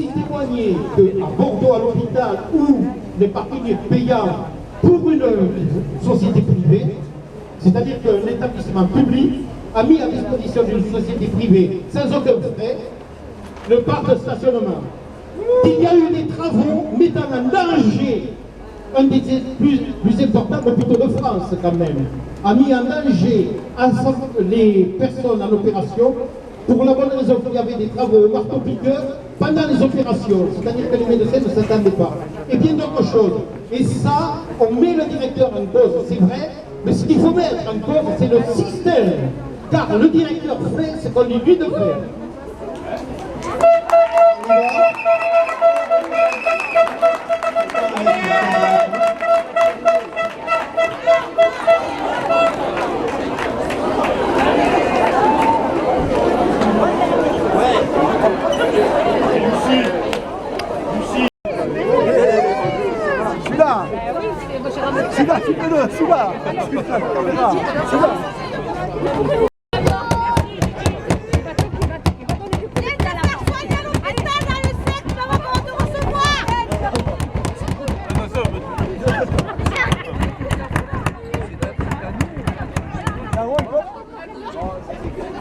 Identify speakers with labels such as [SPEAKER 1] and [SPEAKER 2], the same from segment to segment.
[SPEAKER 1] aussi témoigner qu'à Bordeaux, à l'hôpital, où les parkings est payant pour une société privée, c'est-à-dire qu'un établissement public a mis à disposition d'une société privée sans aucun frais le parc de stationnement. Il y a eu des travaux mettant en danger un des plus importants hôpitaux de France quand même, a mis en danger les personnes en opération pour la bonne raison qu'il y avait des travaux au marteau-piqueur pendant les opérations, c'est-à-dire que les médecins ne s'attendaient pas. Et bien d'autres choses. Et ça, on met le directeur en cause, c'est vrai, mais ce qu'il faut mettre en cause, c'est le système. Car le directeur fait ce qu'on lui dit de faire.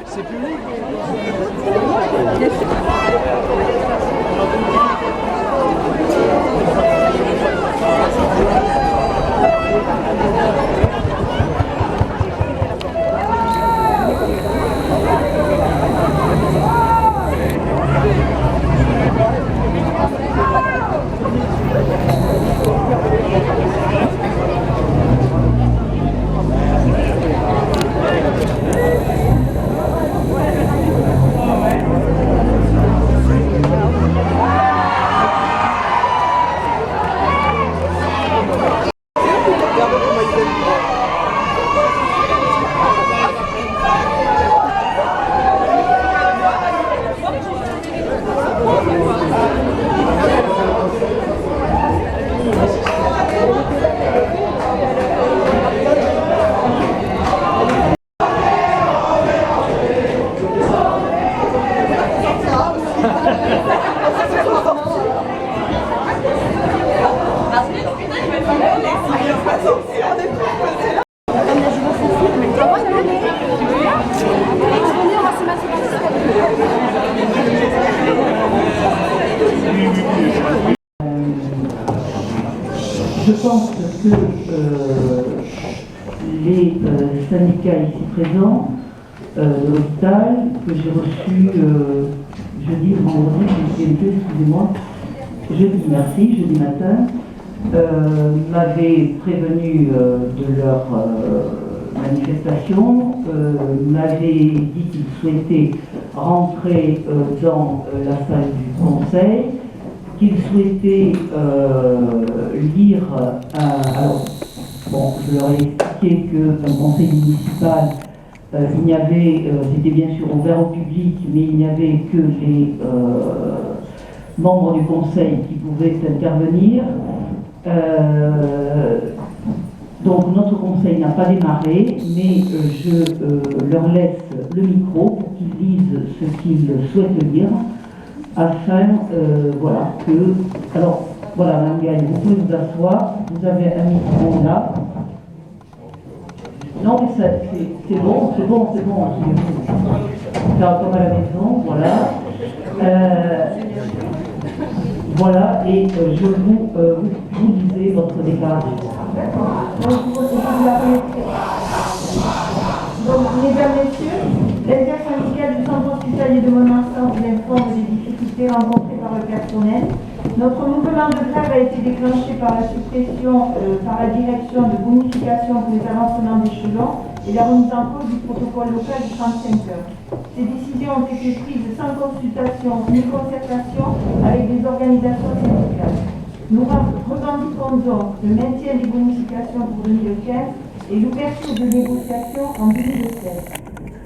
[SPEAKER 2] C'est public.
[SPEAKER 3] Je pense que les syndicats ici présents de l'hôpital, que j'ai reçus jeudi, vendredi, excusez-moi, jeudi matin, m'avaient prévenu de leur manifestation, m'avaient dit qu'ils souhaitaient rentrer dans la salle du conseil, qu'ils souhaitaient lire alors, bon, je leur ai expliqué que dans le conseil municipal, il n'y avait, c'était bien sûr ouvert au public, mais il n'y avait que les membres du conseil qui pouvaient intervenir. Donc notre conseil n'a pas démarré, mais je leur laisse le micro pour qu'ils lisent ce qu'ils souhaitent lire, afin, voilà, que... Alors, voilà, Mme Gagne, vous pouvez vous asseoir, vous avez un micro là. Non, mais c'est bon, faire comme à la maison, voilà. Voilà, et je vous lisez votre déclaration.
[SPEAKER 4] Donc, mesdames, messieurs, l'intersyndicale du centre hospitalier de Mont-Vincent vous informe des difficultés rencontrées par le personnel. Notre mouvement de grève a été déclenché par la suppression par la direction de bonification pour les avancements d'échelon et la remise en cause du protocole local du 35 heures. Ces décisions ont été prises sans consultation ni concertation avec les organisations syndicales. Nous revendiquons donc le maintien des bonifications pour 2015 et l'ouverture de négociations en 2016.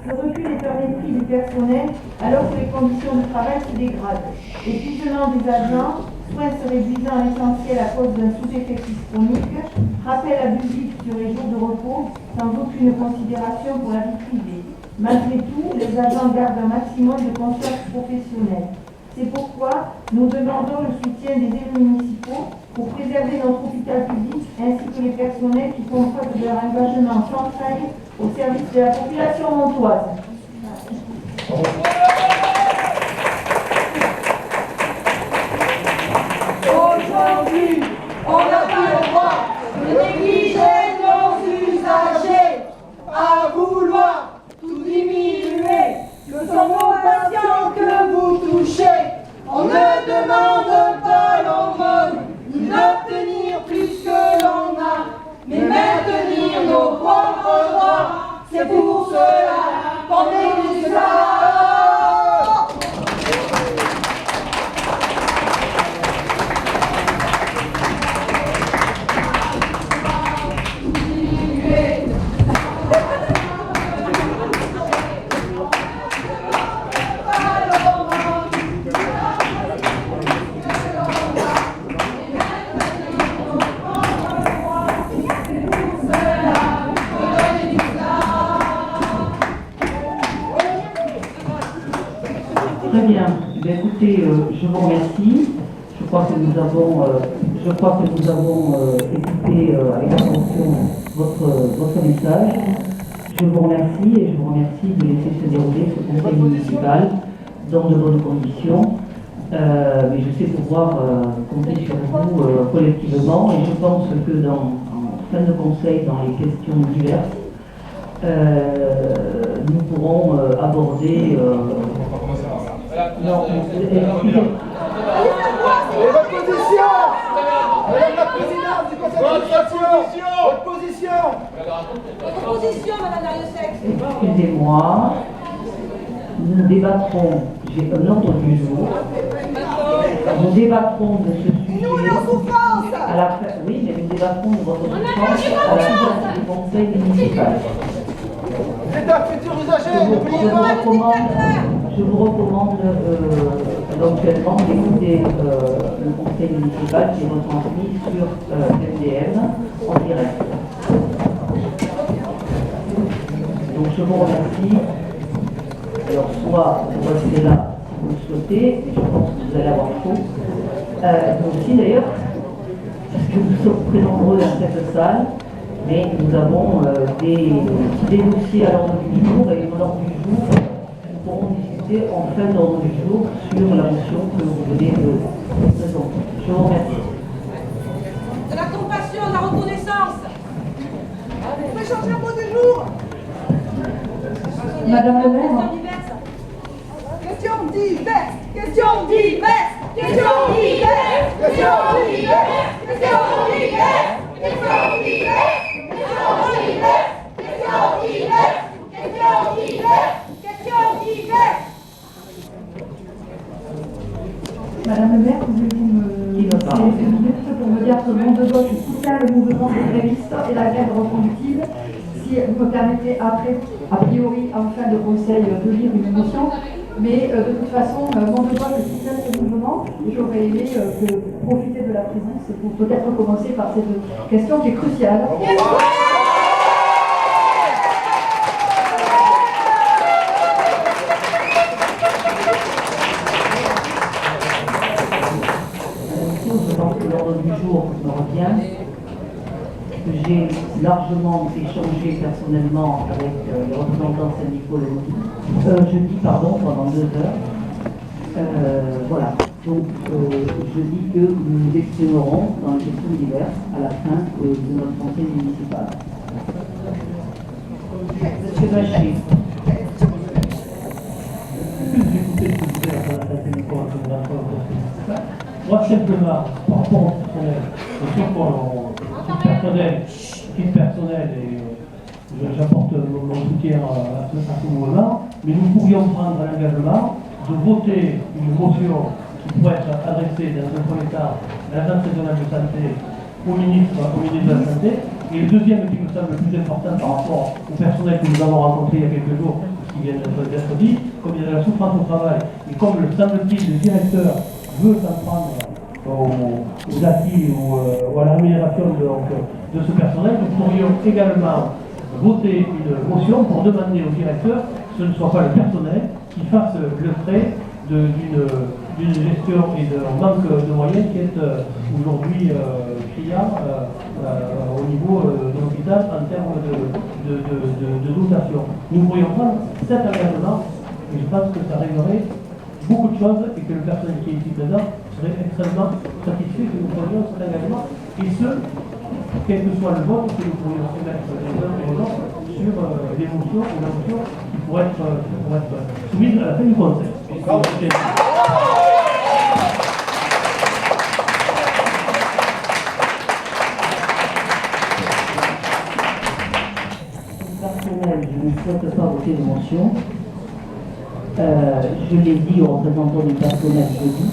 [SPEAKER 4] Le recul est un mépris du personnel alors que les conditions de travail se dégradent. Épuisement des agents, soins se réduisant à l'essentiel à cause d'un sous-effectif chronique, rappel abusif sur les jours de repos sans aucune considération pour la vie privée. Malgré tout, les agents gardent un maximum de conscience professionnelle. C'est pourquoi nous demandons le soutien des élus municipaux pour préserver notre hôpital public ainsi que les personnels qui font preuve de leur engagement sans faille au service de la population montoise.
[SPEAKER 5] Aujourd'hui, on n'a pas le droit de négliger nos usagers, à vouloir tout diminuer. Ce sont nos patients que vous touchez. On ne demande pas l'aumône, ni d'obtenir plus que l'on a, mais maintenir nos propres droits. C'est pour cela qu'on est là.
[SPEAKER 3] Très bien. Eh bien, écoutez, je vous remercie. Je crois que nous avons écouté avec attention votre message. Je vous remercie et je vous remercie de laisser se dérouler ce conseil municipal dans de bonnes conditions. Mais je sais pouvoir compter sur vous collectivement et je pense que en fin de conseil, dans les questions diverses, nous pourrons aborder.
[SPEAKER 2] Et votre position, Madame la Présidente du Conseil d'administration, votre position.
[SPEAKER 5] Votre position, Madame Dariussec.
[SPEAKER 3] Excusez-moi, nous débattrons, j'ai un ordre du jour, nous débattrons de ce sujet à la fin, oui, mais nous débattrons de votre souffrance à la fin du conseil municipal.
[SPEAKER 2] C'est un futur usager, n'oubliez pas.
[SPEAKER 3] Je vous recommande éventuellement d'écouter le conseil municipal qui est retransmis sur MDM en direct. Donc je vous remercie. Alors soit vous restez là si vous le souhaitez, et je pense que vous allez avoir chaud. Nous aussi d'ailleurs, parce que nous sommes très nombreux dans cette salle, mais nous avons des dossiers à l'ordre du jour, et l'ordre du jour, nous pourrons discuter en fin d'ordre du jour sur la motion que vous venez de présenter. Je vous remercie.
[SPEAKER 5] De la compassion, de la reconnaissance. Vous pouvez changer un mot du jour.
[SPEAKER 4] Madame le maire.
[SPEAKER 5] Questions diverses. Questions diverses. Questions diverses. Questions diverses. Questions diverses. Questions diverses. Questions diverses. Questions diverses. Questions diverses. Questions diverses.
[SPEAKER 4] Madame le maire, vous voulez me laisser 2 minutes pour me dire que le monde de vote soutient le mouvement des grévistes et la grève reconductible. Si vous me permettez après, a priori, en fin de conseil, de lire une motion, mais de toute façon, mon devoir de soutien ce mouvement, et j'aurais aimé profiter de la présence pour peut-être commencer par cette question qui est cruciale.
[SPEAKER 3] Je pense que l'ordre du jour me revient. J'ai largement échangé personnellement avec les représentants syndicaux jeudi, pendant 2 heures. Voilà. Donc, je dis que nous nous exprimerons dans les questions diverses à la fin de notre conseil municipal. Monsieur Bachet.
[SPEAKER 6] Moi, simplement, par contre, titre personnel, et j'apporte mon soutien à ce mouvement, mais nous pourrions prendre l'engagement de voter une motion qui pourrait être adressée dans un premier temps à l'Agence régionale de santé, au ministre de la Santé, et le deuxième qui me semble le plus important par rapport au personnel que nous avons rencontré il y a quelques jours, qui vient d'être dit, comme il y a de la souffrance au travail, et comme le semble-t-il, le directeur veut s'en prendre aux acquis ou à la rémunération de ce personnel, nous pourrions également voter une motion pour demander au directeur que ce ne soit pas le personnel qui fasse le frais d'une gestion et d'un manque de moyens qui est aujourd'hui criant au niveau de l'hôpital en termes de dotation. Nous pourrions prendre cet engagement et je pense que ça réglerait beaucoup de choses et que le personnel qui est ici présent serait extrêmement satisfait que nous prenions cet engagement et ce, quel que soit le vote que nous pourrions soumettre les uns et les autres sur l'émotion ou l'option qui pourrait être soumise à la fin du conseil.
[SPEAKER 3] Personnel, je ne souhaite pas voter de motion. Je l'ai dit aux représentants du personnel jeudi,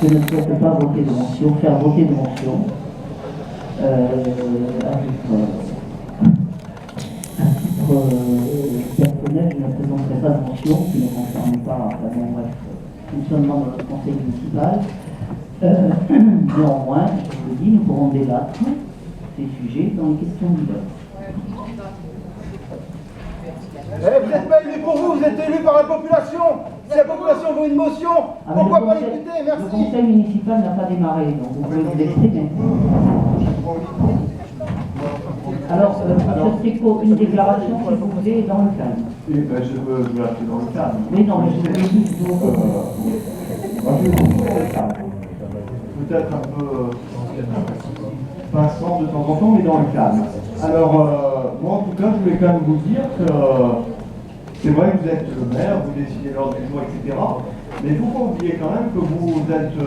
[SPEAKER 3] je ne souhaite pas voter de motion, faire voter de motion. À titre personnel, je ne présenterai pas de motion qui ne concerne pas le fonctionnement de notre conseil municipal. Néanmoins, je vous le dis, nous pourrons débattre ces sujets dans les questions du vote.
[SPEAKER 2] Vous n'êtes pas élu pour vous, vous êtes élu par la population. Si la population veut une motion, pourquoi pas l'écouter? Merci.
[SPEAKER 3] Le conseil municipal n'a pas démarré, donc vous pouvez vous exprimer. Alors, M. Stéco, une déclaration, si vous voulez, dans le calme.
[SPEAKER 7] Oui, ben je veux la faire dans le calme.
[SPEAKER 3] Oui, non, mais je vous l'ai dit, je vous
[SPEAKER 7] Moi, je vais dans le calme. Peut-être un peu pinçant de temps en temps, mais dans le calme. Alors, moi, en tout cas, je voulais quand même vous dire que c'est vrai que vous êtes le maire, vous décidez l'ordre du jour, etc. Mais il ne faut pas oublier quand même que vous êtes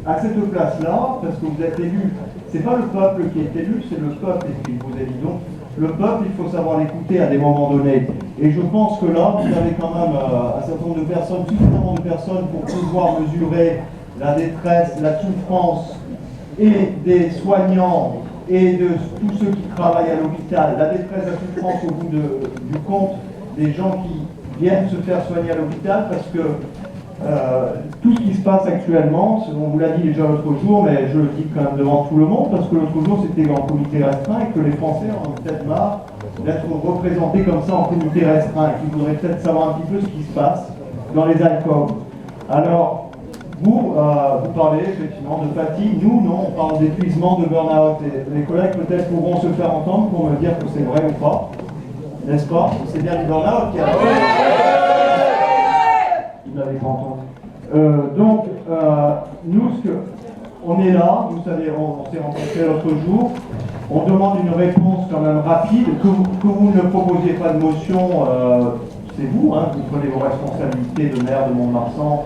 [SPEAKER 7] à cette place-là, parce que vous êtes élu. C'est pas le peuple qui est élu, c'est le peuple qui vous élit. Donc, le peuple, il faut savoir l'écouter à des moments donnés. Et je pense que là, vous avez quand même un certain nombre de personnes, suffisamment de personnes pour pouvoir mesurer la détresse, la souffrance et des soignants et de tous ceux qui travaillent à l'hôpital, la détresse, la souffrance au bout du compte des gens qui viennent se faire soigner à l'hôpital, parce que tout ce qui se passe actuellement, on vous l'a dit déjà l'autre jour, mais je le dis quand même devant tout le monde, parce que l'autre jour c'était en comité restreint et que les Français en ont peut-être marre d'être représentés comme ça en comité restreint et qu'ils voudraient peut-être savoir un petit peu ce qui se passe dans les alcôves. Alors, vous parlez effectivement de fatigue, nous non, on parle d'épuisement, de burn-out, et les collègues peut-être pourront se faire entendre pour me dire que c'est vrai ou pas, n'est-ce pas? C'est bien du burn-out qui a... Vous n'avez pas entendu. Donc, nous, on est là, vous savez, on s'est rencontrés l'autre jour, on demande une réponse quand même rapide, que vous ne proposiez pas de motion, c'est vous, hein, vous prenez vos responsabilités de maire de Mont-de-Marsan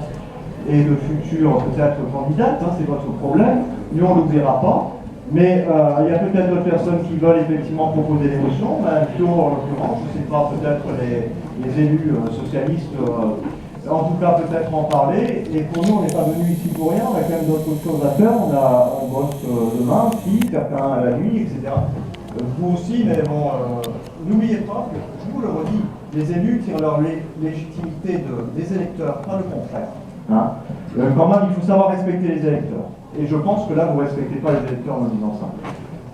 [SPEAKER 7] et de futur peut-être candidate, hein, c'est votre problème, nous on ne l'oubliera pas, mais il y a peut-être d'autres personnes qui veulent effectivement proposer des motions, plutôt en l'occurrence, je ne sais pas, peut-être les élus socialistes, en tout cas peut-être en parler, et pour nous on n'est pas venu ici pour rien, on a quand même d'autres choses à faire, on bosse demain aussi, certains la nuit, etc. Vous aussi, mais bon, n'oubliez pas que, je vous le redis, les élus tirent leur légitimité des électeurs, pas le contraire. Hein. Quand même, il faut savoir respecter les électeurs. Et je pense que là, vous ne respectez pas les électeurs en disant ça.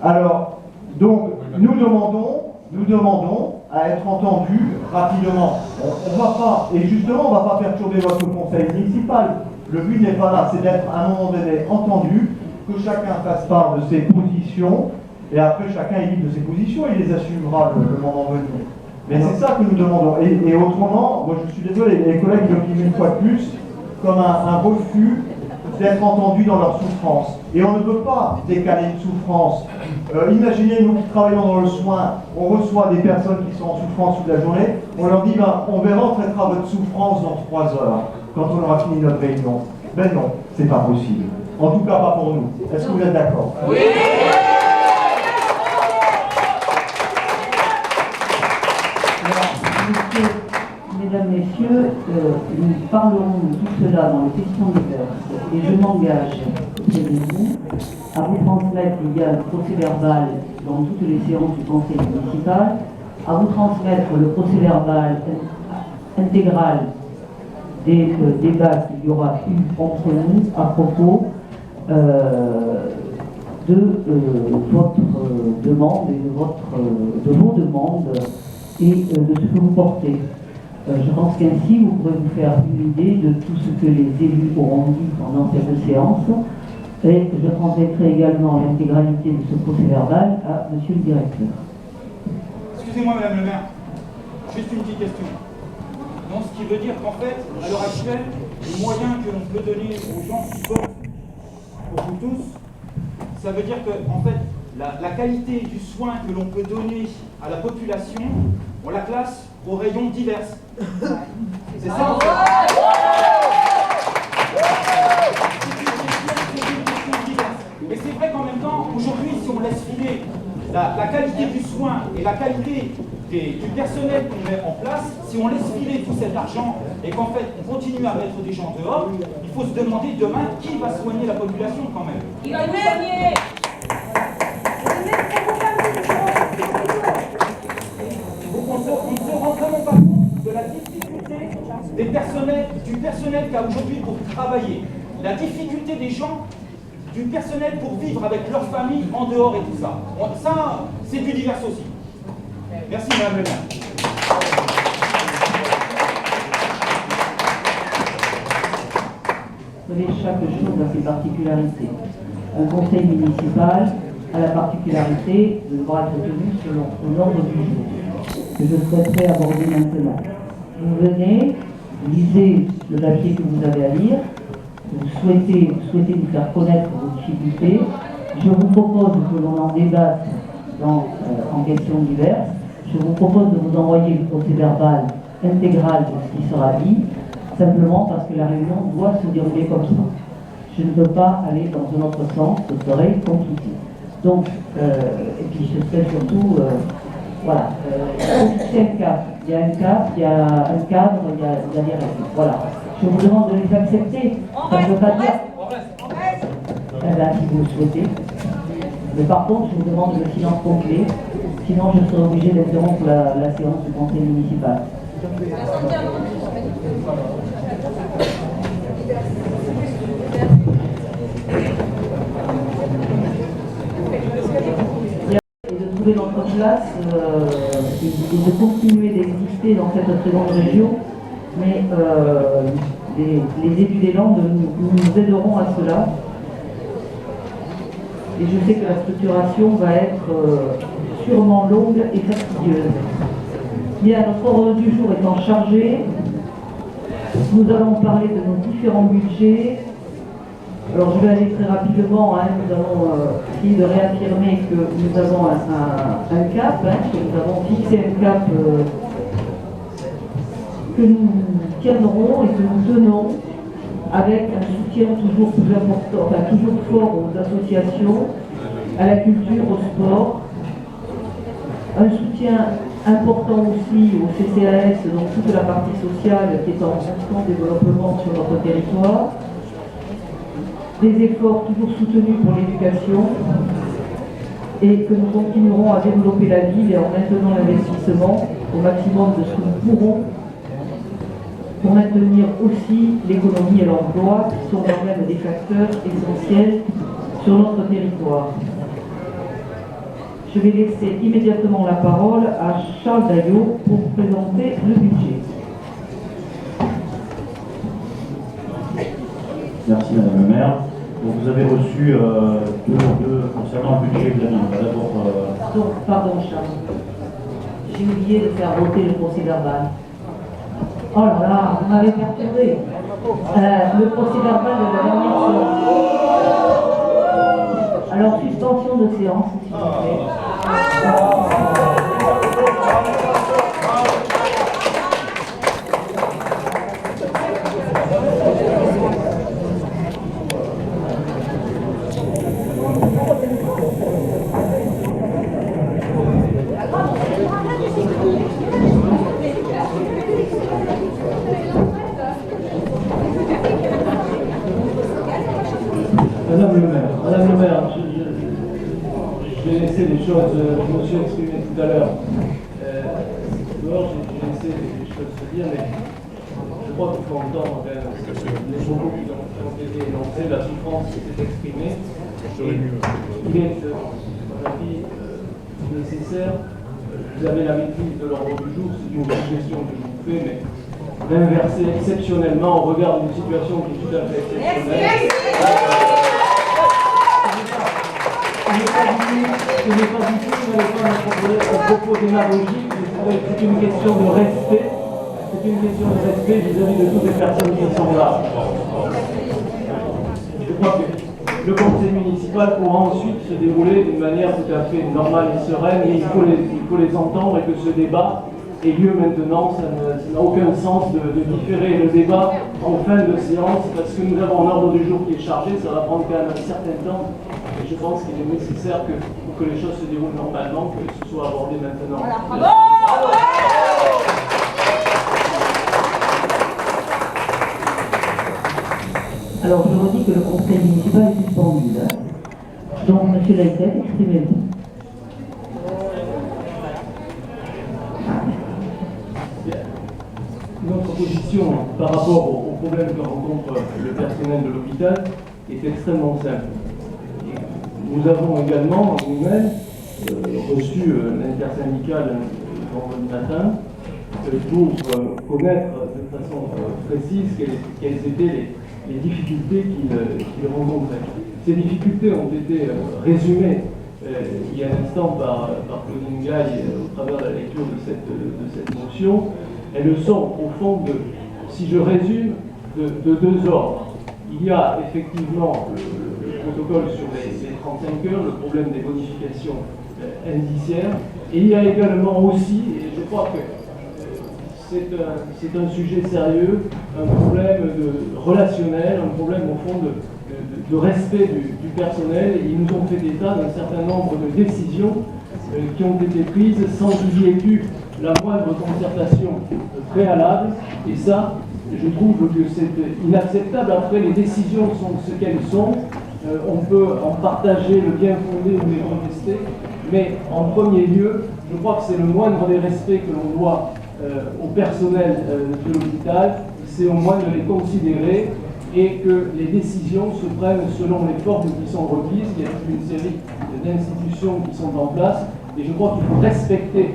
[SPEAKER 7] Alors, donc, nous demandons à être entendus rapidement. On va pas, et justement, on ne va pas perturber votre conseil municipal. Le but n'est pas là, c'est d'être à un moment donné entendu, que chacun fasse part de ses positions, et après chacun est libre de ses positions, et il les assumera le moment venu. Mais c'est ça que nous demandons. Et autrement, moi je suis désolé, les collègues le disent une fois de plus, comme un refus d'être entendus dans leur souffrance. Et on ne peut pas décaler une souffrance. Imaginez, nous qui travaillons dans le soin, on reçoit des personnes qui sont en souffrance toute la journée, on leur dit, on verra, on traitera votre souffrance dans 3 heures, quand on aura fini notre réunion. Ben non, c'est pas possible. En tout cas, pas pour nous. Est-ce que vous êtes d'accord? Oui.
[SPEAKER 3] Mesdames, Messieurs, nous parlerons de tout cela dans les questions diverses et je m'engage auprès de vous à vous transmettre, il y a le procès-verbal dans toutes les séances du conseil municipal, à vous transmettre le procès-verbal intégral des débats qu'il y aura eu entre nous à propos de votre demande et de vos demandes et de ce que vous portez. Je pense qu'ainsi, vous pourrez vous faire une idée de tout ce que les élus auront dit pendant cette séance. Et je transmettrai également l'intégralité de ce procès-verbal à Monsieur le Directeur.
[SPEAKER 2] Excusez-moi, Madame le maire, juste une petite question. Donc, ce qui veut dire qu'en fait, à l'heure actuelle, les moyens que l'on peut donner aux gens qui votent, pour vous tous, ça veut dire que, en fait, la qualité du soin que l'on peut donner à la population, on la classe au rayon divers. C'est ça, en fait. Mais c'est vrai qu'en même temps, aujourd'hui, si on laisse filer la qualité du soin et la qualité du personnel qu'on met en place, si on laisse filer tout cet argent et qu'en fait on continue à mettre des gens dehors, il faut se demander demain qui va soigner la population quand même.
[SPEAKER 5] Qui va nous soigner?
[SPEAKER 2] On ne se rend vraiment pas compte de la difficulté du personnel qui a aujourd'hui pour travailler, la difficulté des gens, du personnel pour vivre avec leur famille en dehors et tout ça. Ça, c'est du divers aussi. Merci Madame le maire.
[SPEAKER 3] Vous savez, chaque chose a ses particularités. Un conseil municipal a la particularité de devoir être tenu selon l'ordre du jour, que je souhaiterais aborder maintenant. Vous venez, lisez le papier que vous avez à lire, vous souhaitez nous faire connaître vos difficultés. Je vous propose que l'on en débatte en questions diverses. Je vous propose de vous envoyer le procès-verbal intégral de ce qui sera dit, simplement parce que la réunion doit se dérouler comme ça. Je ne peux pas aller dans un autre sens, ce serait compliqué. Donc, et puis je serais surtout, voilà, il faut fixer un cap. Il y a un cap, il y a un cadre, il y a des règles. Voilà. Je vous demande de les accepter. Ça ne veut pas dire. Eh bien, si vous le souhaitez. Mais par contre, je vous demande le silence complet. Sinon, je serai obligé d'interrompre la séance du conseil municipal. Et de trouver notre place et de continuer d'exister dans cette très grande région. Mais les élus des Landes nous aideront à cela. Et je sais que la structuration va être sûrement longue et fastidieuse. Bien, notre ordre du jour étant chargé, nous allons parler de nos différents budgets. Alors je vais aller très rapidement, nous allons essayer de réaffirmer que nous avons un cap, que nous avons fixé un cap que nous tiendrons et que nous tenons, avec un soutien toujours plus important, enfin toujours fort aux associations, à la culture, au sport, un soutien important aussi au CCAS, donc toute la partie sociale qui est en constant développement sur notre territoire, des efforts toujours soutenus pour l'éducation, et que nous continuerons à développer la ville et en maintenant l'investissement au maximum de ce que nous pourrons, pour maintenir aussi l'économie et l'emploi, qui sont quand même des facteurs essentiels sur notre territoire. Je vais laisser immédiatement la parole à Charles Daillot pour présenter le budget.
[SPEAKER 8] Merci Madame le maire. Donc, vous avez reçu deux concernant le budget de la ville. D'abord,
[SPEAKER 3] Pardon Charles, j'ai oublié de faire voter le procès verbal. Oh là là, vous m'avez perturbé. Le procès verbal de la dernière séance. Alors, suspension de séance, s'il vous plaît.
[SPEAKER 6] Madame le maire, je vais laisser les choses, je me suis exprimé tout à l'heure. Dehors, j'ai laissé les choses se dire, mais je crois qu'il faut entendre les propos qui ont été énoncés, la souffrance qui s'est exprimée. Il est, à mon avis, nécessaire. Vous avez la maîtrise de l'ordre du jour, c'est une obligation que je vous
[SPEAKER 9] fait, mais l'inverser exceptionnellement au regard d'une situation qui est tout à fait exceptionnelle. Ce n'est pas du tout un propos démagogique, c'est une question de respect. C'est une question de respect vis-à-vis de toutes les personnes qui sont là. Je crois que le conseil municipal pourra ensuite se dérouler d'une manière tout à fait normale et sereine, et il faut les entendre, et que ce débat ait lieu maintenant. Ça n'a aucun sens de différer le débat en fin de séance, parce que nous avons un ordre du jour qui est chargé, ça va prendre quand même un certain temps, et je pense qu'il est nécessaire que, pour que les choses se déroulent normalement, que ce soit abordé maintenant.
[SPEAKER 5] Voilà, bravo.
[SPEAKER 3] Alors, je redis que le conseil municipal est suspendu. Là. Donc, monsieur Laïtet, exprimez-vous.
[SPEAKER 9] Notre position par rapport au problème que rencontre le personnel de l'hôpital est extrêmement simple. Nous avons également, nous-mêmes, reçu l'intersyndicale vendredi matin pour connaître de façon précise quelles étaient les difficultés qu'il rencontrait. Ces difficultés ont été résumées il y a un instant par Claudine Gaille au travers de la lecture de cette motion. Elles sont au fond si je résume, de deux ordres. Il y a effectivement le protocole sur les 35 heures, le problème des bonifications indiciaires, et il y a également aussi, et je crois que c'est un sujet sérieux, un problème relationnel, un problème au fond de respect du personnel. Ils nous ont fait état d'un certain nombre de décisions qui ont été prises sans qu'il y ait eu la moindre concertation préalable, et ça, je trouve que c'est inacceptable. Après, les décisions sont ce qu'elles sont, on peut en partager le bien fondé ou les contester, mais en premier lieu, je crois que c'est le moindre des respects que l'on doit au personnel de l'hôpital, c'est au moins de les considérer et que les décisions se prennent selon les formes qui sont requises. Il y a toute une série d'institutions qui sont en place, et je crois qu'il faut respecter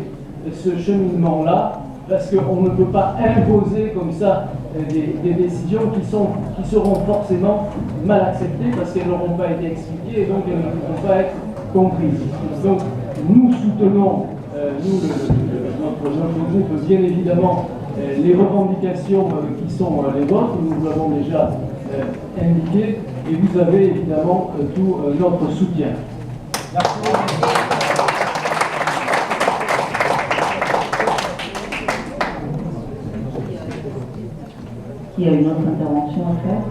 [SPEAKER 9] ce cheminement-là, parce qu'on ne peut pas imposer comme ça des décisions qui seront forcément mal acceptées, parce qu'elles n'auront pas été expliquées et donc elles ne pourront pas être comprises. Donc nous soutenons, notre groupe, bien évidemment, les revendications qui sont les vôtres, nous l'avons déjà indiqué, et vous avez évidemment tout notre soutien. Merci.
[SPEAKER 3] Qui a une autre intervention à faire?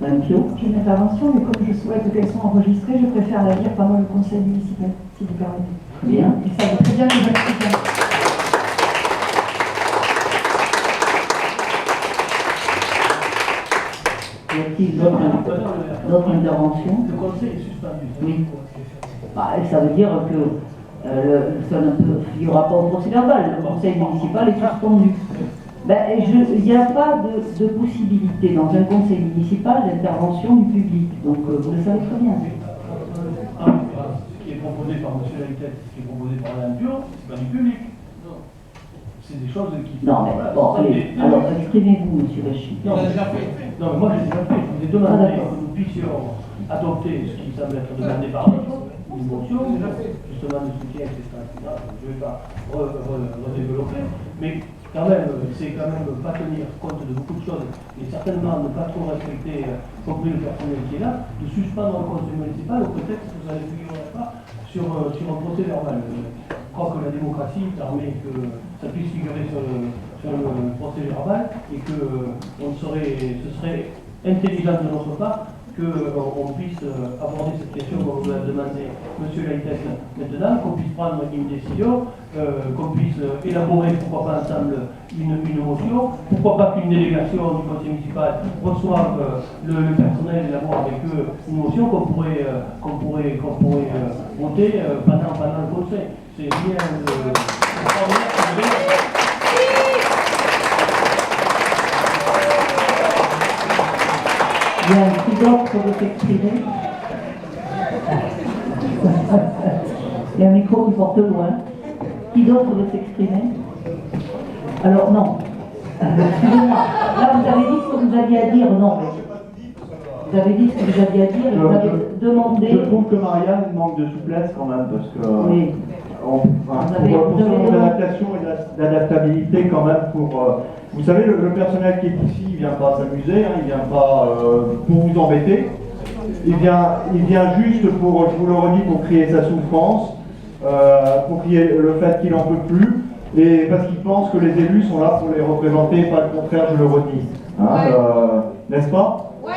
[SPEAKER 3] Madame Pio?
[SPEAKER 10] J'ai une intervention, mais comme je souhaite qu'elles soient enregistrées, je préfère la lire pendant le conseil municipal, si vous permettez.
[SPEAKER 3] Bien.
[SPEAKER 10] Et ça va très bien les expliquer.
[SPEAKER 3] Y a-t-il d'autres interventions?
[SPEAKER 6] Le conseil est suspendu.
[SPEAKER 3] Oui. Bah, ça veut dire que il n'y aura pas au procès verbal. Le conseil municipal est suspendu. Ben, il n'y a pas de possibilité dans un conseil municipal d'intervention du public. Donc vous le savez très bien.
[SPEAKER 6] Ce qui est proposé par M. Laïtet, ce qui est proposé par Mme Pio, c'est pas du public. C'est des choses qui...
[SPEAKER 3] Non, mais bon, allez, alors exprimez-vous, M. Bachy.
[SPEAKER 6] Non, mais déjà fait. Non, mais moi, j'ai déjà fait. Je vous ai demandé que nous puissions adopter ce qui semble être demandé par une motion, justement de soutien, etc. Je ne vais pas redévelopper, mais quand même, c'est quand même pas tenir compte de beaucoup de choses, et certainement ne pas trop respecter, compris le personnel qui est là, de suspendre un conseil municipal au prétexte que ça ne figurerait pas sur un procès verbal. Je crois que la démocratie permet que ça puisse figurer sur le procès verbal, et que ce serait intelligent de notre part qu'on puisse aborder cette question comme vous l'avez demandé, M. Laïtet, maintenant, qu'on puisse prendre une décision, qu'on puisse élaborer, pourquoi pas ensemble, une motion, pourquoi pas qu'une délégation du conseil municipal reçoive le personnel et élabore avec eux une motion qu'on pourrait voter pendant le conseil. C'est bien
[SPEAKER 3] Il y a qui d'autre veut s'exprimer? Il y a un micro qui porte loin. Qui d'autre veut s'exprimer? Alors non, Excusez-moi, là vous avez dit ce que vous aviez à dire, non mais vous avez dit ce que vous aviez à dire et vous avez demandé...
[SPEAKER 7] Je trouve que Marianne manque de souplesse quand même, parce que...
[SPEAKER 3] Oui.
[SPEAKER 7] Pour son adaptation et d'adaptabilité quand même pour... vous savez, le personnel qui est ici, il ne vient pas s'amuser, hein, il ne vient pas pour vous embêter. Il vient juste pour, je vous le redis, pour crier sa souffrance, pour crier le fait qu'il n'en peut plus, et parce qu'il pense que les élus sont là pour les représenter, pas le contraire, je le redis. Hein, n'est-ce pas? Ouais.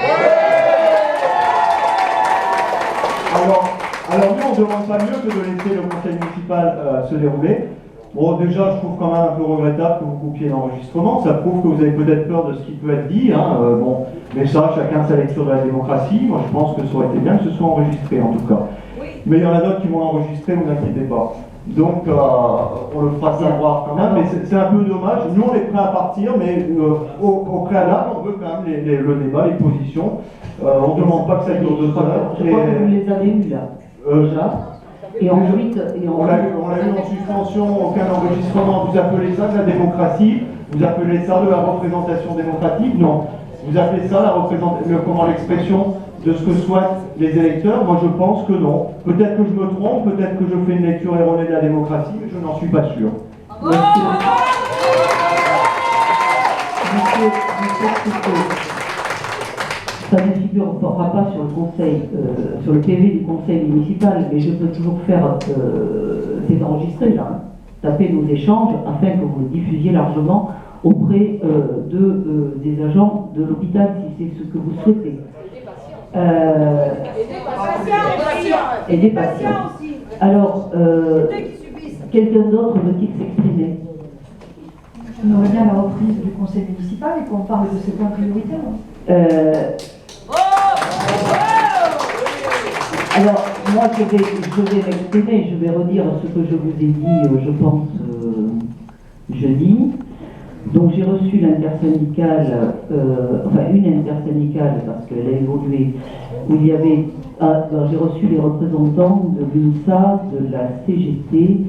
[SPEAKER 7] Alors nous, on ne demande pas mieux que de laisser le conseil municipal se dérouler. Bon, déjà, je trouve quand même un peu regrettable que vous coupiez l'enregistrement. Ça prouve que vous avez peut-être peur de ce qui peut être dit. Hein. Bon, mais ça, chacun sa lecture de la démocratie. Moi, je pense que ça aurait été bien que ce soit enregistré, en tout cas. Oui. Mais il y en a d'autres qui vont l'enregistrer, vous inquiétez pas. Donc, on le fera savoir quand même. Mais c'est un peu dommage. Nous, on est prêts à partir, mais au préalable, on veut quand même le débat, les positions. On ne demande pas que ça dure 2 heures.
[SPEAKER 3] Je crois que vous les avez eus là. Déjà. Et ensuite,
[SPEAKER 7] on l'a eu en suspension, aucun enregistrement. Vous appelez ça de la démocratie? Vous appelez ça de la représentation démocratique? Non. Vous appelez ça l'expression de ce que souhaitent les électeurs? Moi, je pense que non. Peut-être que je me trompe, peut-être que je fais une lecture erronée de la démocratie, mais je n'en suis pas sûr.
[SPEAKER 3] Ça ne figurera pas sur le conseil, sur le PV du conseil municipal, mais je peux toujours faire, c'est enregistré là, taper nos échanges afin que vous le diffusiez largement auprès des agents de l'hôpital si c'est ce que vous souhaitez. Et des patients aussi. Alors, quelqu'un d'autre veut-il s'exprimer?
[SPEAKER 10] On aurait bien la reprise du conseil municipal et qu'on parle de ces points prioritaires.
[SPEAKER 3] Alors, moi, je vais m'exprimer, je vais redire ce que je vous ai dit, je pense, jeudi. Donc, j'ai reçu l'intersyndicale, une intersyndicale, parce qu'elle a évolué, où il y avait, j'ai reçu les représentants de l'UNSA, de la CGT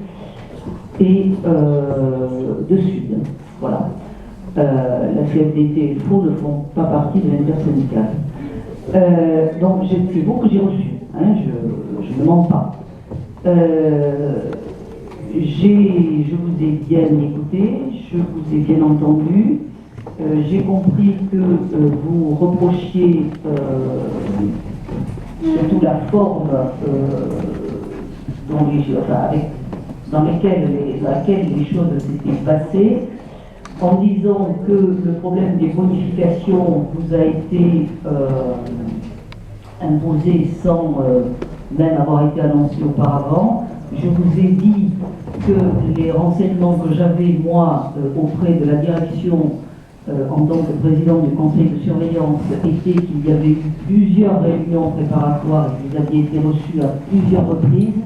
[SPEAKER 3] et de Sud. Voilà. La CFDT et le FO ne font pas partie de l'intersyndicale. Donc c'est vous que j'ai reçu, hein, je ne mens pas. Je vous ai bien écouté, je vous ai bien entendu, j'ai compris que vous reprochiez surtout la forme dans laquelle les choses s'étaient passées, en disant que le problème des bonifications vous a été imposé sans même avoir été annoncé auparavant. Je vous ai dit que les renseignements que j'avais, moi, auprès de la direction en tant que président du conseil de surveillance, étaient qu'il y avait eu plusieurs réunions préparatoires et que vous aviez été reçus à plusieurs reprises.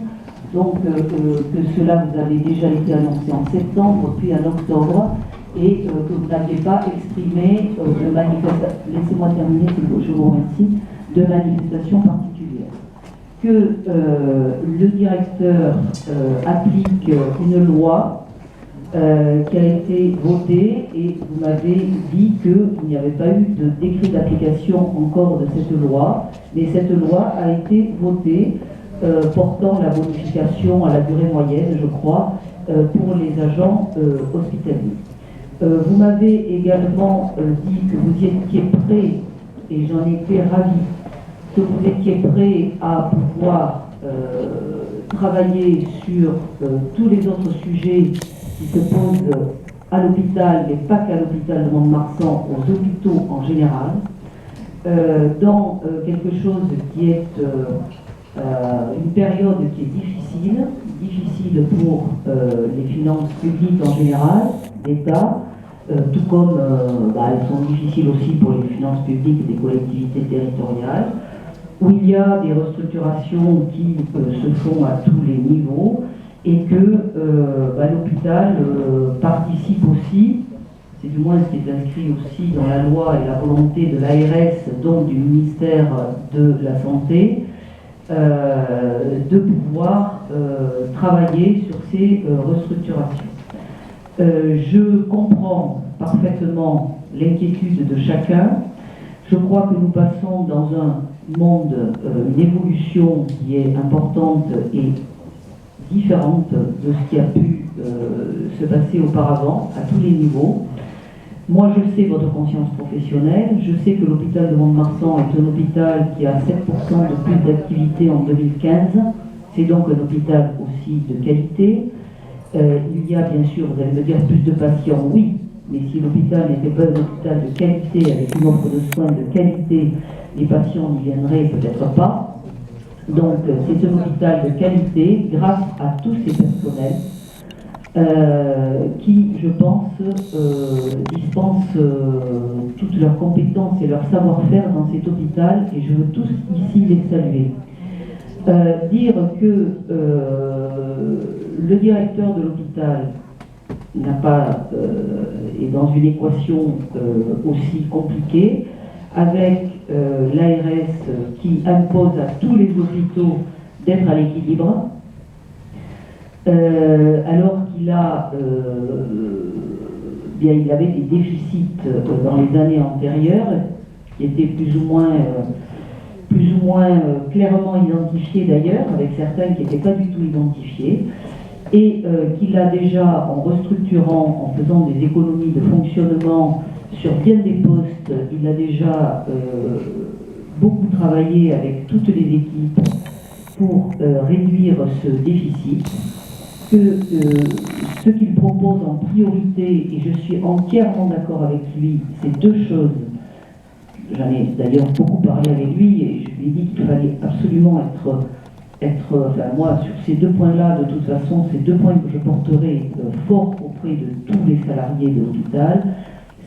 [SPEAKER 3] Donc que cela vous avait déjà été annoncé en septembre, puis en octobre, et que vous n'aviez pas exprimé de manifestation, laissez-moi terminer, je vous remercie, de manifestation particulière. Que le directeur applique une loi qui a été votée, et vous m'avez dit qu'il n'y avait pas eu de décret d'application encore de cette loi, mais cette loi a été votée portant la bonification à la durée moyenne, je crois, pour les agents hospitaliers. Vous m'avez également dit que vous étiez prêt, et j'en étais ravi, que vous étiez prêt à pouvoir travailler sur tous les autres sujets qui se posent à l'hôpital, mais pas qu'à l'hôpital de Mont-de-Marsan, aux hôpitaux en général, dans quelque chose qui est une période qui est difficile pour les finances publiques en général, l'État, tout comme elles sont difficiles aussi pour les finances publiques des collectivités territoriales, où il y a des restructurations qui se font à tous les niveaux, et que l'hôpital participe aussi, c'est du moins ce qui est inscrit aussi dans la loi et la volonté de l'ARS, donc du ministère de la Santé, de pouvoir travailler sur ces restructurations. Je comprends parfaitement l'inquiétude de chacun. Je crois que nous passons dans un monde, une évolution qui est importante et différente de ce qui a pu se passer auparavant, à tous les niveaux. Moi, je sais votre conscience professionnelle, je sais que l'hôpital de Mont-de-Marsan est un hôpital qui a 7% de plus d'activité en 2015, c'est donc un hôpital aussi de qualité. Il y a bien sûr, vous allez me dire, plus de patients, oui, mais si l'hôpital n'était pas un hôpital de qualité, avec une offre de soins de qualité, les patients n'y viendraient peut-être pas. Donc c'est un hôpital de qualité grâce à tous ces personnels qui, je pense, dispensent toutes leurs compétences et leur savoir-faire dans cet hôpital, et je veux tous ici les saluer. Dire que le directeur de l'hôpital n'a pas est dans une équation aussi compliquée, avec l'ARS qui impose à tous les hôpitaux d'être à l'équilibre, alors qu'il a bien, il avait des déficits dans les années antérieures qui étaient plus ou moins clairement identifiés d'ailleurs, avec certains qui n'étaient pas du tout identifiés, et qu'il a déjà, en restructurant, en faisant des économies de fonctionnement sur bien des postes, il a déjà beaucoup travaillé avec toutes les équipes pour réduire ce déficit, que ce qu'il propose en priorité, et je suis entièrement d'accord avec lui, c'est deux choses. J'en ai d'ailleurs beaucoup parlé avec lui et je lui ai dit qu'il fallait absolument enfin moi, sur ces deux points-là, de toute façon, ces deux points que je porterai fort auprès de tous les salariés de l'hôpital,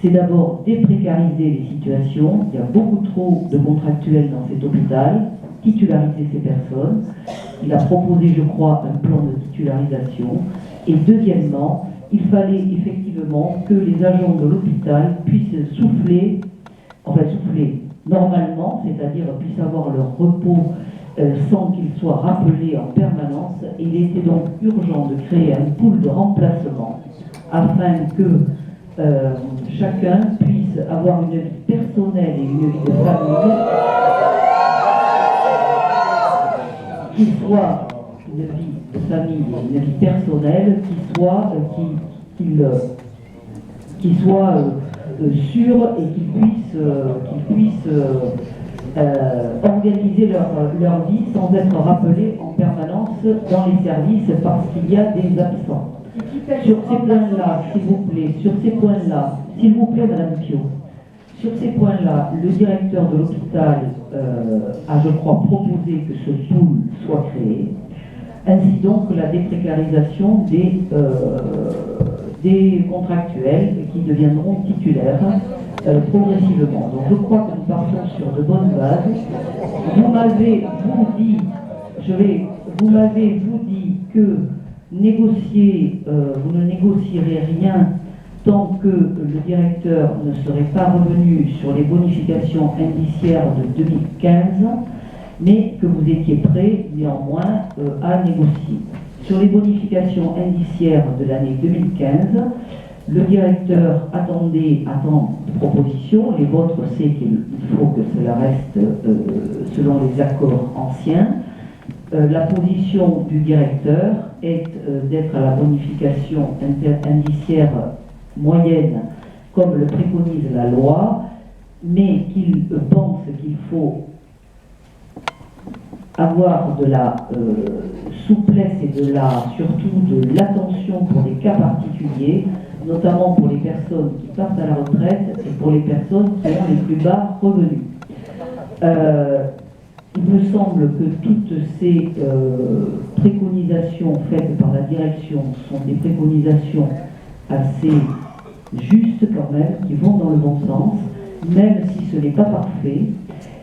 [SPEAKER 3] c'est d'abord déprécariser les situations. Il y a beaucoup trop de contractuels dans cet hôpital, titulariser ces personnes. Il a proposé, je crois, un plan de titularisation. Et deuxièmement, il fallait effectivement que les agents de l'hôpital puissent souffler normalement, c'est-à-dire puissent avoir leur repos sans qu'ils soient rappelés en permanence. Et il était donc urgent de créer un pool de remplacement afin que chacun puisse avoir une vie personnelle et une vie de famille qui soit une vie de famille et une vie personnelle qui soit sûre et qu'ils puissent organiser leur vie sans être rappelés en permanence dans les services parce qu'il y a des absents. Sur ces points-là, s'il vous plaît, s'il vous plaît, Madame Pio, sur ces points-là, le directeur de l'hôpital a, je crois, proposé que ce pool soit créé, ainsi donc que la déprécarisation des contractuels qui deviendront titulaires progressivement. Donc je crois que nous partons sur de bonnes bases. Vous m'avez dit que vous ne négocierez rien tant que le directeur ne serait pas revenu sur les bonifications indiciaires de 2015, mais que vous étiez prêt néanmoins à négocier. Sur les bonifications indiciaires de l'année 2015, le directeur attend des propositions. Les vôtres, c'est qu'il faut que cela reste selon les accords anciens. La position du directeur est d'être à la bonification indiciaire moyenne, comme le préconise la loi, mais qu'il pense qu'il faut avoir de la souplesse et surtout de l'attention pour des cas particuliers, notamment pour les personnes qui partent à la retraite et pour les personnes qui ont les plus bas revenus. Il me semble que toutes ces préconisations faites par la direction sont des préconisations assez justes quand même, qui vont dans le bon sens, même si ce n'est pas parfait,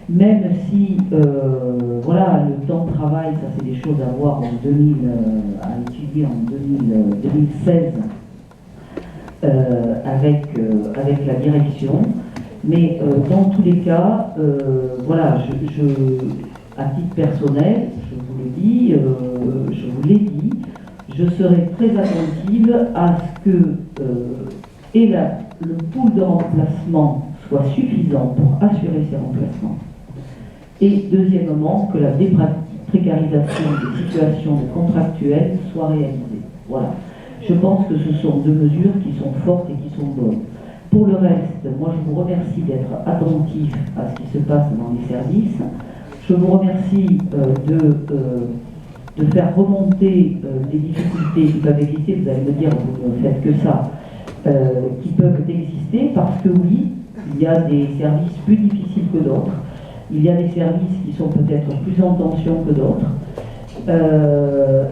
[SPEAKER 3] même si voilà, le temps de travail, ça c'est des choses à voir à étudier en 2016 avec la direction. Mais dans tous les cas, voilà, à titre personnel, je vous le dis, je vous l'ai dit, je serai très attentive à ce que le pool de remplacement soit suffisant pour assurer ces remplacements. Et deuxièmement, que la déprécarisation des situations de contractuels soit réalisée. Voilà. Je pense que ce sont deux mesures qui sont fortes et qui sont bonnes. Pour le reste, moi je vous remercie d'être attentif à ce qui se passe dans les services. Je vous remercie de faire remonter les difficultés qui peuvent exister. Vous allez me dire, vous ne faites que ça, qui peuvent exister parce que oui, il y a des services plus difficiles que d'autres. Il y a des services qui sont peut-être plus en tension que d'autres.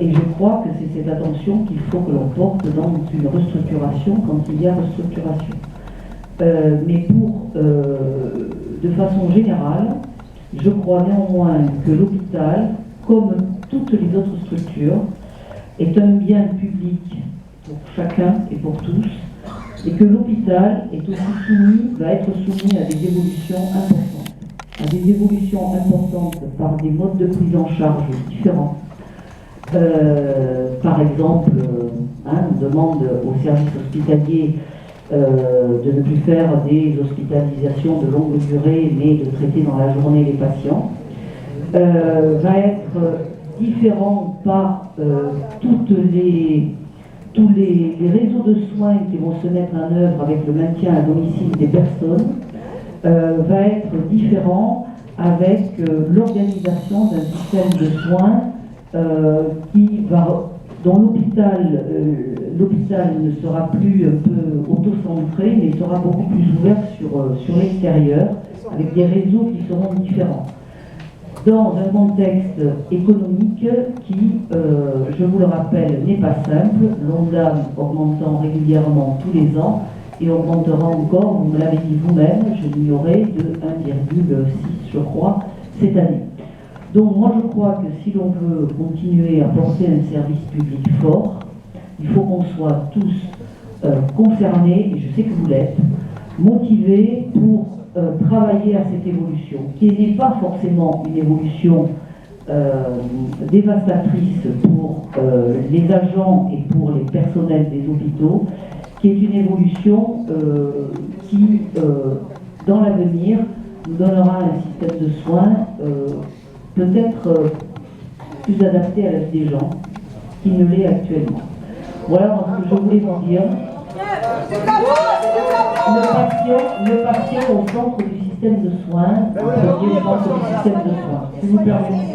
[SPEAKER 3] Et je crois que c'est cette attention qu'il faut que l'on porte dans une restructuration quand il y a restructuration. Mais de façon générale, je crois néanmoins que l'hôpital, comme toutes les autres structures, est un bien public pour chacun et pour tous, et que l'hôpital est aussi va être soumis à des évolutions importantes, par des modes de prise en charge différents. Par exemple, on demande aux services hospitaliers de ne plus faire des hospitalisations de longue durée, mais de traiter dans la journée les patients, va être différent par tous les réseaux de soins qui vont se mettre en œuvre avec le maintien à domicile des personnes, va être différent avec l'organisation d'un système de soins dont l'hôpital ne sera plus un peu auto-centré, mais sera beaucoup plus ouvert sur l'extérieur, avec des réseaux qui seront différents. Dans un contexte économique qui, je vous le rappelle, n'est pas simple, l'ONDAM augmentant régulièrement tous les ans, et augmentera encore, vous me l'avez dit vous-même, je l'ignorais, de 1,6, je crois, cette année. Donc moi je crois que si l'on veut continuer à porter un service public fort, il faut qu'on soit tous concernés, et je sais que vous l'êtes, motivés pour travailler à cette évolution, qui n'est pas forcément une évolution dévastatrice pour les agents et pour les personnels des hôpitaux, qui est une évolution qui, dans l'avenir, nous donnera un système de soins peut-être plus adapté à la vie des gens qu'il ne l'est actuellement. Voilà ce que je voulais vous dire. Le patient au centre du système de soins,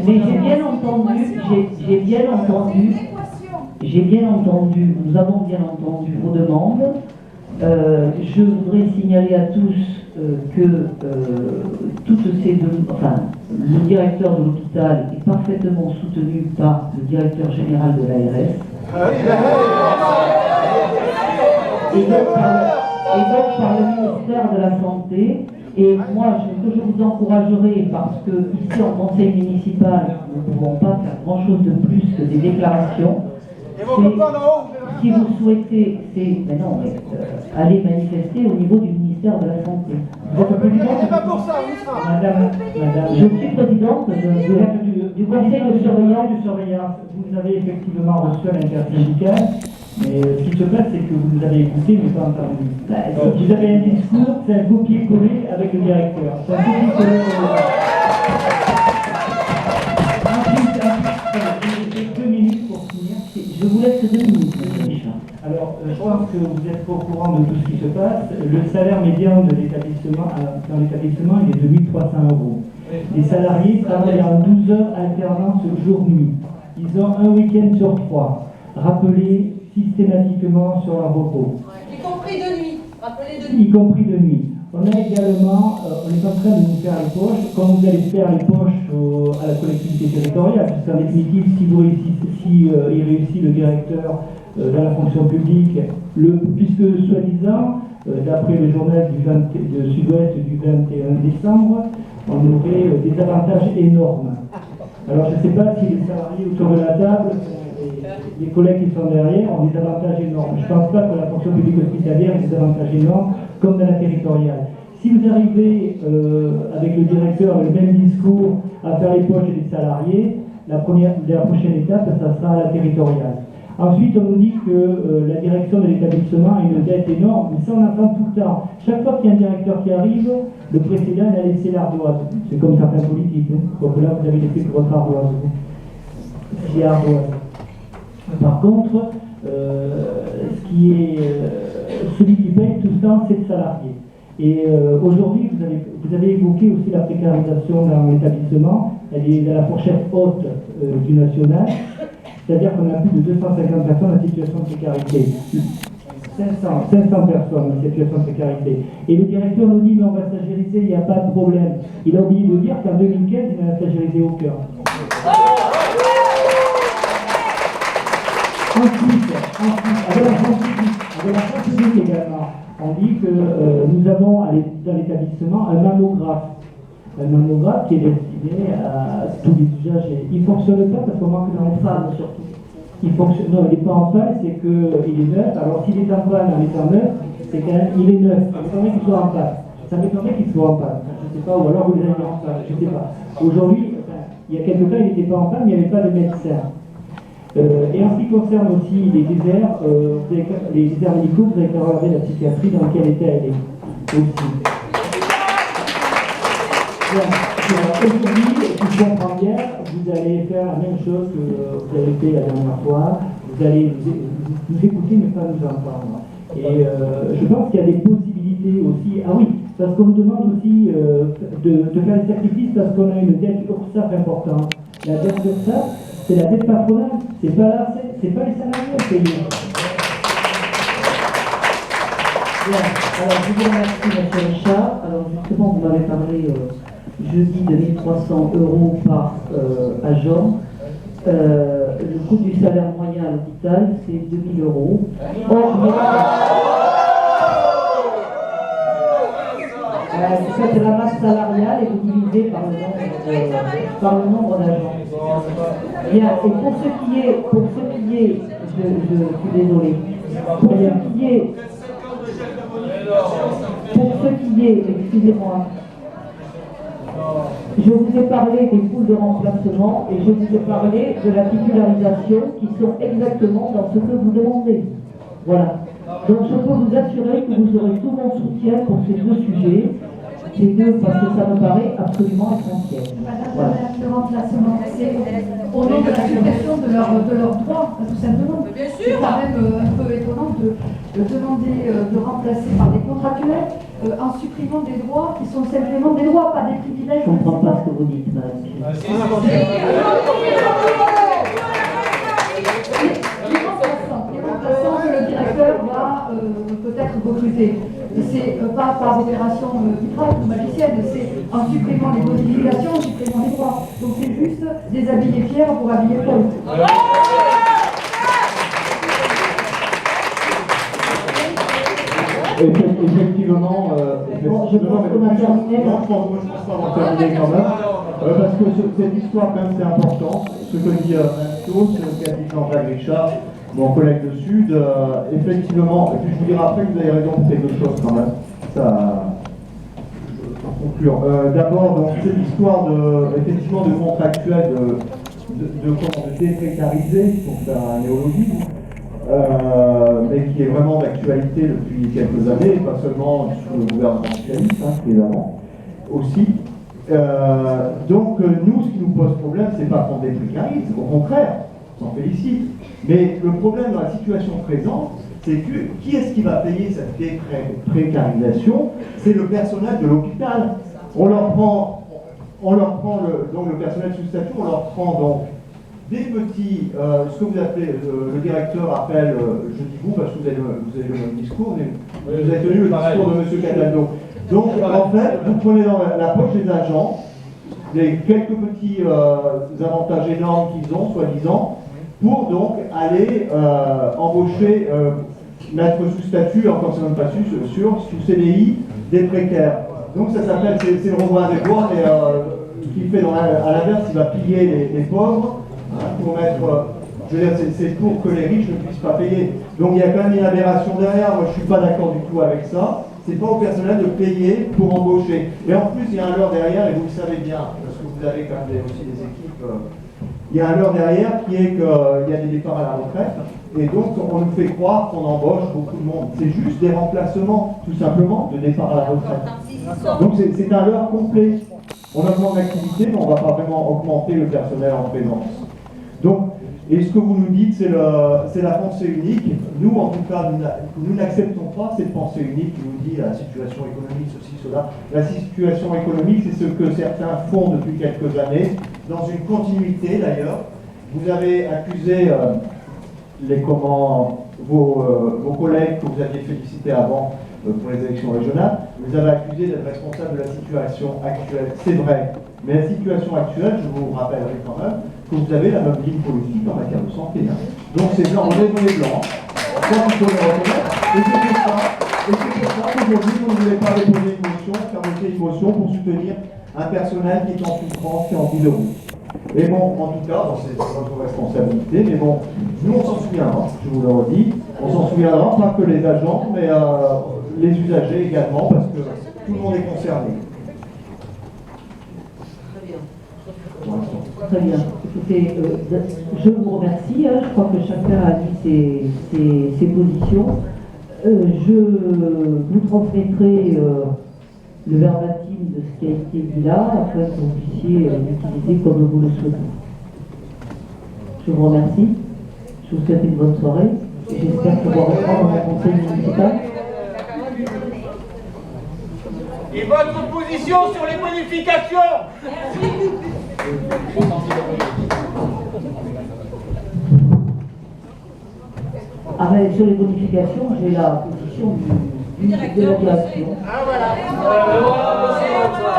[SPEAKER 3] Mais j'ai bien entendu, nous avons bien entendu vos demandes. Je voudrais signaler à tous que toutes ces le directeur de l'hôpital est parfaitement soutenu par le directeur général de l'ARS. Et donc par le ministère de la Santé. Et moi, ce que je vous encouragerai, parce que ici en conseil municipal, nous ne pouvons pas faire grand-chose de plus que des déclarations. Si vous souhaitez, aller manifester au niveau du ministère de la Santé. Madame, je suis présidente du conseil de surveillance.
[SPEAKER 11] Vous avez effectivement reçu l'intersyndicale, mais ce qui se passe, c'est que vous nous avez écouté, mais pas entendu. Vous avez un discours, c'est un copier-coller avec le directeur. C'est un copier-coller. Ensuite, 2 minutes pour finir.
[SPEAKER 3] Je vous laisse 2 minutes, M. Richard.
[SPEAKER 11] Alors, je pense que vous êtes au courant de tout ce qui se passe. Le salaire médian de l'établissement, dans l'établissement, il est de 1 300 €. Les salariés travaillent en 12 heures alternance jour-nuit. Ils ont un week-end sur 3, rappelés systématiquement sur leur repos.
[SPEAKER 5] Y compris de nuit, rappelez de nuit.
[SPEAKER 11] Y compris de nuit. On a également, on est en train de nous faire les poches, comme vous allez faire les poches à la collectivité territoriale, puisqu'en définitive, si il réussit le directeur dans la fonction publique, puisque soi-disant, d'après le journal de Sud-Ouest du 21 décembre, on aurait des avantages énormes. Alors je ne sais pas si les salariés autour de la table, les collègues qui sont derrière, ont des avantages énormes. Je ne pense pas que la fonction publique hospitalière ait des avantages énormes comme dans la territoriale. Si vous arrivez avec le directeur le même discours à faire les poches des salariés, la prochaine étape, ça sera la territoriale. Ensuite, on nous dit que la direction de l'établissement a une dette énorme, mais ça on entend tout le temps. Chaque fois qu'il y a un directeur qui arrive, le précédent il a laissé l'ardoise. C'est comme certains politiques, hein. Donc là vous avez laissé que votre ardoise. C'est ardoise. Par contre, celui qui paye tout ce temps, c'est le salarié. Et aujourd'hui, vous avez évoqué aussi la précarisation dans l'établissement. Elle est à la fourchette haute du national. C'est-à-dire qu'on a plus de 250 personnes en situation de précarité. 500 personnes en situation de précarité. Et le directeur nous dit, mais on va stagériser, il n'y a pas de problème. Il a oublié de dire qu'en 2015, il n'a stagérisé aucun. Ensuite, avec la fonction publique également, on dit que nous avons dans l'établissement un mammographe. Un mammographe qui est destiné à tous les usagers. Il ne fonctionne pas parce qu'on manque dans les femmes surtout. Non, il n'est pas en panne, c'est qu'il est neuf. Alors s'il est en panne en étant neuf, c'est quand même, il est neuf. Ça m'étonnerait qu'il soit en panne. Ça m'étonnerait qu'il soit en panne. Je ne sais pas, ou alors vous les avez en panne, je ne sais pas. Aujourd'hui, il y a quelques temps, il n'était pas en panne, mais il n'y avait pas de médecin. Et en ce qui concerne aussi les déserts, les déserts médicaux, vous avez regardé la psychiatrie dans quel état elle est aussi. Aujourd'hui, si je comprends bien, vous allez faire la même chose que vous avez fait la dernière fois. Vous allez nous écouter, mais pas nous entendre. Et je pense qu'il y a des possibilités aussi. Ah oui, parce qu'on nous demande aussi de faire des sacrifices parce qu'on a une dette URSSAF importante. La dette URSSAF, c'est la dette patronale. C'est pas les salariés à payer.
[SPEAKER 3] Bien, alors je vous remercie, M. Richard. Alors justement, vous m'avez parlé jeudi de 1 300 € par agent. Le coût du salaire moyen à l'hôpital, c'est 2 000 €. Vous faites la masse salariale et vous divisez par le nombre d'agents. Bien, et pour ce qui est, je suis désolé, pour ce qui est, excusez-moi, je vous ai parlé des poules de remplacement et je vous ai parlé de la titularisation qui sont exactement dans ce que vous demandez. Voilà. Donc je peux vous assurer que vous aurez tout mon soutien pour ces deux sujets, parce que ça me paraît absolument essentiel.
[SPEAKER 10] Madame, le remplacement, c'est au nom de la suppression de leurs droits, tout simplement. C'est quand même un peu étonnant de demander de remplacer par des contractuels en supprimant des droits qui sont simplement des droits, pas des privilèges.
[SPEAKER 3] Je ne comprends pas ce que vous dites, madame.
[SPEAKER 10] Les remplaçants que le directeur va peut-être recruter. C'est pas par opération miracle ou magicienne, c'est en supprimant les modifications, en supprimant les droits. Donc c'est juste déshabiller Pierre pour habiller Paul.
[SPEAKER 7] Effectivement,
[SPEAKER 3] je pense qu'on a terminé.
[SPEAKER 7] Non, je pense pas avoir terminé quand même. Parce que cette histoire, quand même, c'est important. Ce que dit Anto, c'est le cas dit Jean-Jacques Richard, mon collègue de Sud. Effectivement, et puis je vous dirai après que vous avez raison pour quelque chose quand même. Ça, pour conclure. D'abord, donc, cette histoire effectivement de contractuel, de déprécariser, pour faire un néologisme, mais qui est vraiment d'actualité depuis quelques années, et pas seulement sous le gouvernement socialiste, évidemment, aussi. Donc nous, ce qui nous pose problème, c'est pas qu'on déprécarise, au contraire, on s'en félicite. Mais le problème dans la situation présente, c'est que qui est-ce qui va payer cette déprécarisation? C'est le personnel de l'hôpital. On leur prend donc le personnel sous statut, on leur prend donc des petits, ce que vous appelez, le directeur appelle, je dis vous parce que vous avez le même discours, vous avez tenu le discours de M. Cataldo. Donc en fait, vous prenez dans la poche des agents, quelques petits avantages énormes qu'ils ont, soi-disant, pour donc aller embaucher, mettre sous statut, encore c'est même pas sous CDI, des précaires. Donc ça s'appelle, c'est le Robin des Bois, mais qui fait à l'inverse, il va piller les pauvres. Pour mettre, je veux dire, c'est pour que les riches ne puissent pas payer. Donc il y a quand même une aberration derrière. Moi, je ne suis pas d'accord du tout avec ça. C'est pas au personnel de payer pour embaucher. Et en plus, il y a un leurre derrière, et vous le savez bien, parce que vous avez quand même aussi des équipes il y a un leurre derrière qui est qu'il y a des départs à la retraite, et donc on nous fait croire qu'on embauche beaucoup de monde. C'est juste des remplacements, tout simplement, de départ à la retraite. Donc c'est un leurre complet. On augmente l'activité, mais on ne va pas vraiment augmenter le personnel en présence. Donc, et ce que vous nous dites, c'est la pensée unique. Nous, en tout cas, nous n'acceptons pas cette pensée unique qui nous dit la situation économique, ceci, cela. La situation économique, c'est ce que certains font depuis quelques années, dans une continuité d'ailleurs. Vous avez accusé vos collègues que vous aviez félicités avant pour les élections régionales, vous avez accusé d'être responsable de la situation actuelle. C'est vrai. Mais la situation actuelle, je vous rappellerai quand même, que vous avez la même ligne politique en matière de santé. Hein. Donc c'est blanc, on est blanc. Ça, il faut le reconnaître. Et c'est pour ça qu'aujourd'hui, vous ne voulez pas déposer une motion, faire voter une motion pour soutenir un personnel qui est en souffrance, qui est en bout de route. Mais bon, en tout cas, c'est votre responsabilité, mais bon, nous on s'en souviendra, je vous le redis, on s'en souviendra, pas que les agents, mais les usagers également, parce que tout le monde est concerné.
[SPEAKER 3] Très bien. Écoutez, je vous remercie. Hein. Je crois que chacun a dit ses positions. Je vous transmettrai le verbatim de ce qui a été dit là, afin que vous puissiez l'utiliser comme vous le souhaitez. Je vous remercie. Je vous souhaite une bonne soirée. Et j'espère pouvoir reprendre mon conseil municipal.
[SPEAKER 12] Et votre position sur les bonifications?
[SPEAKER 3] Ah ben, sur les bonifications, j'ai la position de la direction.
[SPEAKER 12] Ah voilà.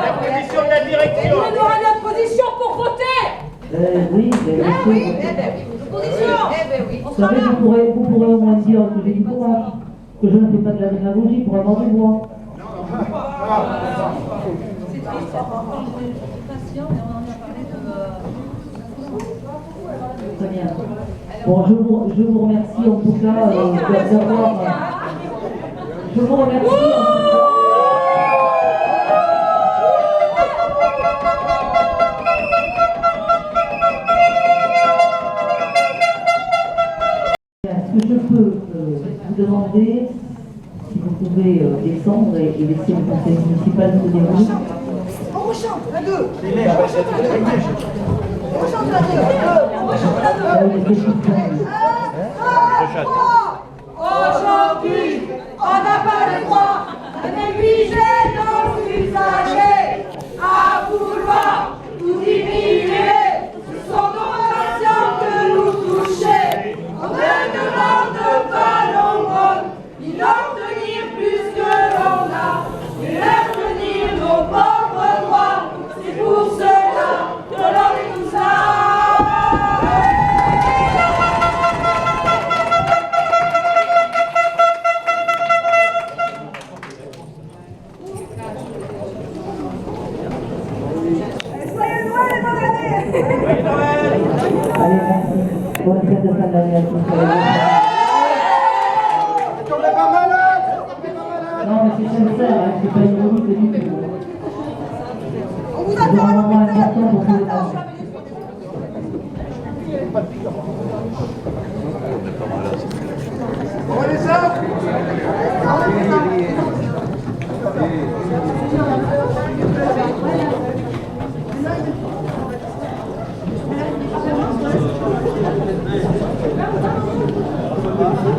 [SPEAKER 12] La position de la direction.
[SPEAKER 5] Et nous aura notre position pour voter.
[SPEAKER 3] Oui, mais vous savez, vous pourrez au moins dire que j'ai du courage, que je ne fais pas de la démagogie pour avoir du voix. Très bien. Bon, je vous remercie en tout cas d'avoir. Je vous remercie en tout cas. Est-ce que je peux vous demander si vous pouvez descendre et laisser le conseil municipal se dérouler?
[SPEAKER 5] On rechante, la deux. On rechante la deux. On rechante la deux. Aujourd'hui, on n'a pas le droit de négliger nos usagers, à vouloir tout diminuer. Ce sont nos patients que nous toucher. On ne demande pas l'aumône, ni d'obtenir plus que l'on a, ni d'obtenir nos pauvres droits. C'est pour cela que l'on est tous là.
[SPEAKER 3] Allez, merci. Bonne fête de fin d'année à tous. Non, mais c'est sincère, hein, c'est pas ironique du tout. C'est un moment important pour tout le monde.
[SPEAKER 5] La vie serait faite.